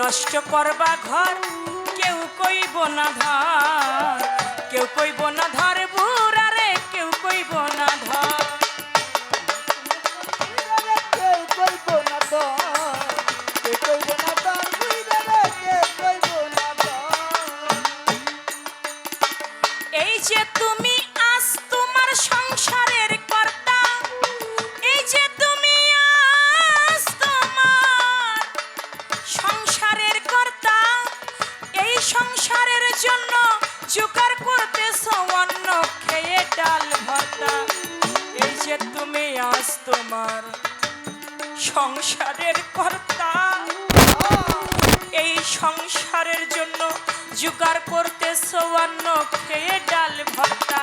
নষ্ট করবা ঘর কেউ কইব না ধর, কেউ কইব না ধর বুড়ারে, কেউ কইব না ধর। এই যে তুমি আজ তোমার সংসারের কর্তা, এই যে তুমি আজ তোমার সংসারের কর্তা, এই সংসারের জন্য জোগাড় করতেছ অন্ন খেয়ে ডাল ভর্তা। এই যে তুমি আজ তোমার সংসারের কর্তা, এই সংসারের জন্য জোগাড় করতেছ অন্ন খেয়ে ডাল ভর্তা।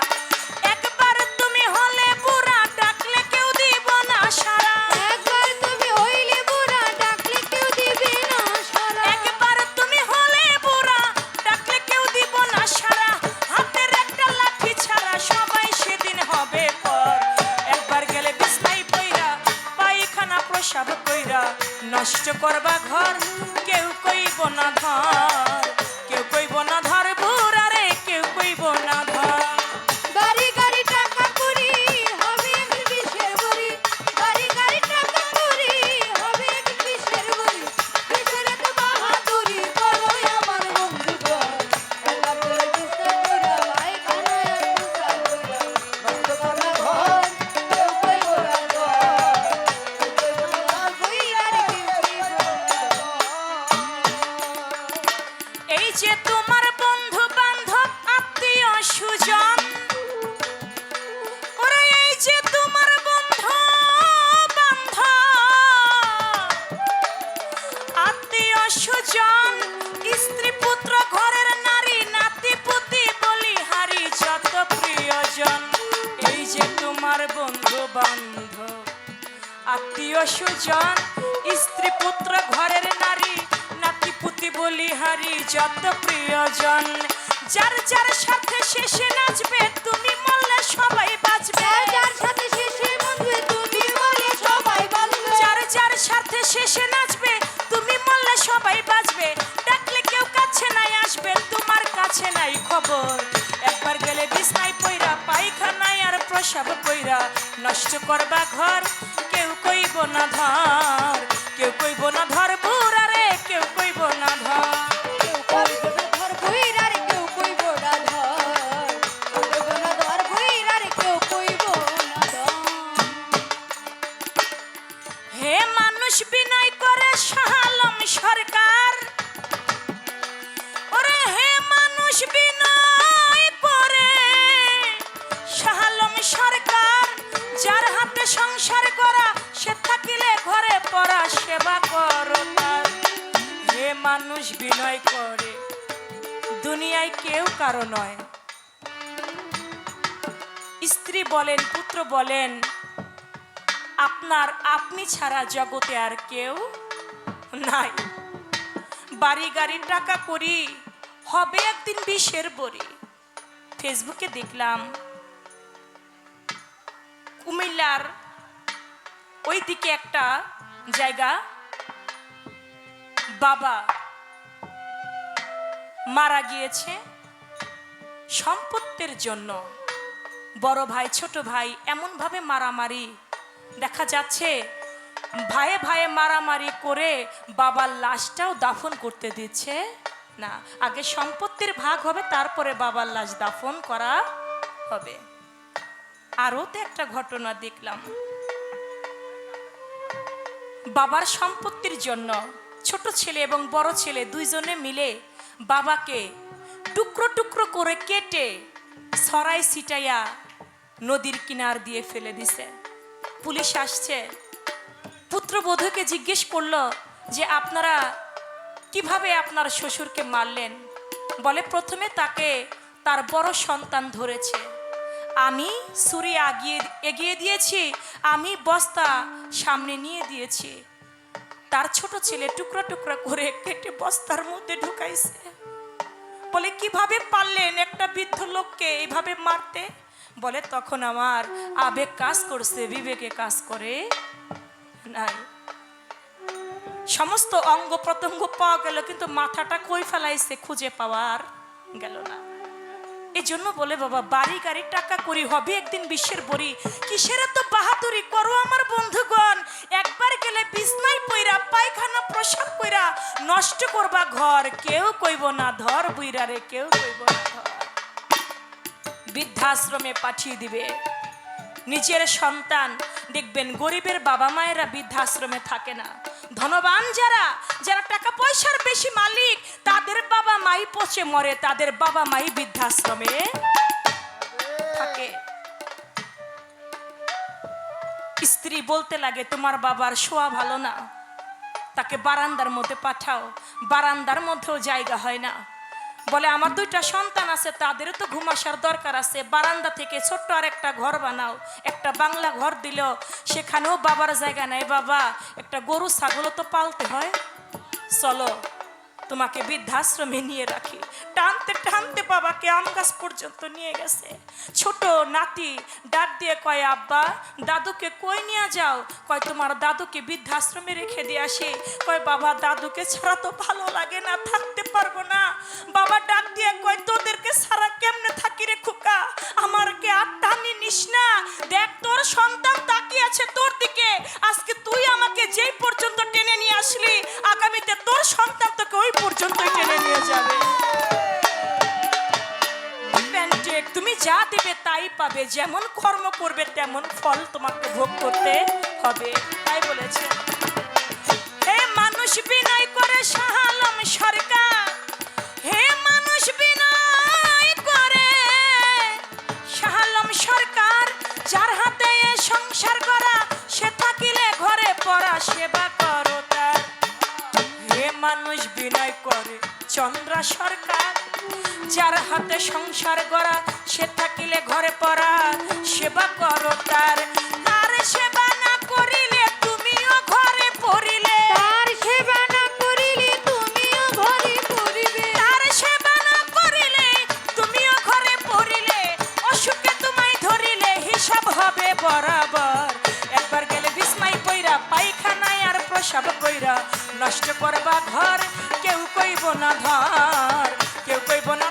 একবার তুমি হলে বুড়া ডাকলে কেউ দিব না সাড়া, একবার তুমি হইলে বুড়া ডাকলে কেউ দিবে না সাড়া, একবার তুমি হলে বুড়া ডাকলে কেউ দিব না সাড়া। হাতের একটা লাঠি ছাড়া সবাই সেদিন হবে পর। একবার গেলে বিছনায় পইরা পায়খানা প্রসাব কইরা নষ্ট করবা ঘর কেউ কইব না ধর, কেউ কইব না ধর বুড়ারে, কেউ কইব না ধর। বাড়ি গাড়ি টাকা করি হবে এক বিষের বড়ি, বাড়ি গাড়ি টাকা করি হবে এক বিষের বড়ি, বিষের তো বাহাদুরি করো আমার বন্ধুগণ, এলা করে বিস্তার কইরা ভাই খানায় বিস্তার কইরা নষ্ট করবা ঘর কেউ কইব না ধর, কেউ কইব না কইরা রে কেউ কইব না ধর। এই যে তোমার বন্ধু বান্ধব আত্মীয় সুজন, ওরে এই যে তোমার বন্ধু বান্ধব আত্মীয় সুজন, স্ত্রী পুত্র ঘরের নারী নাতি পুতি বলিহারি যত প্রিয়জন। এই যে তোমার বন্ধু বান্ধব আত্মীয় সুজন, স্ত্রী পুত্র ঘরের নারী নাতি পুতি বলিহারি যত প্রিয়জন। যার যার সাথে শেষে নাচবে তুমি মরলে সবাই বাঁচবে, যার সাথে শেষে বন্ধু তুমি বলে সবাই বলবে, যার যার সাথে শেষে নাচবে তুমি মরলে সবাই বাঁচবে। ডাকলে কেউ কাছে নাই আসবে, তোমার কাছে নাই খবর। একবার গেলে বিছনায় পইরা পায়খানায় আর প্রসাব কইরা নষ্ট করবা ঘর কেউ কইব না ধর, কেউ কইব না ধর বুড়ারে, কেউ কইব না ধর। কেউ কইব না ধর বইরা রে কেউ কইব না ধর, কেউ কইব না ধর বইরা রে কেউ কইব না ধর। হে মানুষ বিনয় করে শাহ আলম সরকার, ওরে হে মানুষ বিনয় করে শাহ আলম সরকার, যার হাতে সংসার করা সে থাকিলে ঘরে পড়া সেবা করো তার। হে মানুষ বিনয় করে দুনিয়ায় কেউ কারো নয়, স্ত্রী বলেন পুত্র বলেন আপনার আপনি ছাড়া জগতে আর কেউ নাই। বাড়ি গাড়ি টাকা করি হবে একদিন বিষের বড়ি। ফেসবুকে দেখলাম কুমিল্লার ওইদিকে একটা জায়গা বাবা মারা গিয়েছে সম্পত্তির জন্য। বড় ভাই ছোট ভাই এমন ভাবে মারামারি, দেখা যাচ্ছে ভাইয়ে ভাইয়ে মারামারি করে বাবার লাশটাও দাফন করতে দিচ্ছে না। আগে সম্পত্তির ভাগ হবে, তারপরে বাবার লাশ দাফন করা হবে। আরও তো একটা ঘটনা দেখলাম, বাবার সম্পত্তির জন্য ছোট ছেলে এবং বড় ছেলে দুইজনে মিলে বাবাকে টুকরো টুকরো করে কেটে ছড়াই ছিটাইয়া নদীর কিনার দিয়ে ফেলে দিছে। পুলিশ আসছে, পুত্রবধূকে জিজ্ঞেস করলো যে আপনারা কিভাবে আপনার শ্বশুরকে মারলেন। বলে প্রথমে তাকে তার বড় সন্তান ধরেছে, আমি ছুরি এগিয়ে দিয়েছি, আমি বস্তা সামনে নিয়ে দিয়েছি, তার ছোট ছেলে টুকরা টুকরা করে কেটে বস্তার মধ্যে ঢুকাইছে। বলে কিভাবে পারলেন একটা বৃদ্ধ লোককে এইভাবে মারতে? বলে তখন আমার আবেগ কাজ করছে, বিবেকে কাজ করে নাই। সমস্ত অঙ্গ প্রত্যঙ্গ পাওয়া গেল, কিন্তু মাথাটা কই ফেলাইছে খুঁজে পাওয়ার গেল না। এই জন্য বলে বাবা, বাড়ি গাড়ি টাকা করি হবে একদিন বিশ্বের বড়ি, কিসের এত বাহাদুরি করো আমার বন্ধুগণ। একবার গেলে বিছনায় পইরা পায়খানা প্রসাব কইরা নষ্ট করবা ঘর, কেউ কইব না ধর বুইরা রে, কেউ কইব না ধর। বৃদ্ধাশ্রমে পাঠিয়ে দিবে নিজের সন্তান। দেখবেন গরিবের বাবা মায়েরা বৃদ্ধাশ্রমে থাকে না, ধনবান যারা যারা টাকা পয়সার বেশি মালিক, তাদের বাবা মাই পচে মরে, তাদের বাবা মাই বৃদ্ধাশ্রমে থাকে। স্ত্রী বলতে লাগে তোমার বাবার শোয়া ভালো না, তাকে বারান্দার মধ্যে পাঠাও, বারান্দার মধ্যেও জায়গা হয় না। বলে আমার দুইটা সন্তান আছে, তাদেরও তো ঘুম আসার দরকার আছে, বারান্দা থেকে ছোট্ট আর একটা ঘর বানাও। একটা বাংলা ঘর দিল, সেখানেও বাবার জায়গা নাই। বাবা একটা গরু ছাগলও তো পালতে হয়, চলো তোমাকে বৃদ্ধাশ্রমে নিয়ে রাখি। টানতে টানতে বাবাকে আম গাছ পর্যন্ত নিয়ে গেছে। ছোট নাতি ডাক দিয়ে কয় আব্বা দাদুকে কই নিয়ে যাও? কয় তোমার দাদুকে বৃদ্ধাশ্রমে রেখে দিয়ে আসি। কয় বাবা দাদুকে ছাড়া তো ভালো লাগে না, থাকতে পারবো না। বাবা ডাক দিয়ে কয় তোদেরকে ছাড়া কেমনে থাকি রে খোকা, আমারকে আর টানি নিস না। দেখ তোর সন্তান তাকিয়ে আছে তোর দিকে, আজকে তুই আমাকে যেই পর্যন্ত টেনে নিয়ে আসলি, আগামীতে তোর সন্তান তোকে ওই পর্যন্তই টেনে নিয়ে যাবে। তুমি যা দেবে তাই পাবে, যেমন কর্ম করবে তেমন ফল তোমাকে ভোগ করতে হবে। তাই বলেছে। হে মানুষ বিনয় করে শাহ আলম সরকার, হে মানুষ বিনয় করে শাহ আলম সরকার, যার হাতে এ সংসার গড়া, সে থাকিলে ঘরে পড়া সেবা করো তার। হে মানুষ বিনয় করে চন্দ্রা সরকার, যার হাতে সংসার গড়া, সে থাকিলে ঘরে পড়া সেবা করো তার। তার সেবা না করিলে তুমিও ঘরে পড়িলে, তার সেবা না করিলে তুমিও ঘরে পড়িবে, তার সেবা না করিলে তুমিও ঘরে পড়িলে, অসুখে তোমায় ধরিলে হিসাব হবে বরাবর। একবার গেলে বিছনায় পইরা পায়খানায় আর প্রসাব কইরা নষ্ট করবা ঘর, কেউ কইব না ধর, কেউ কইব না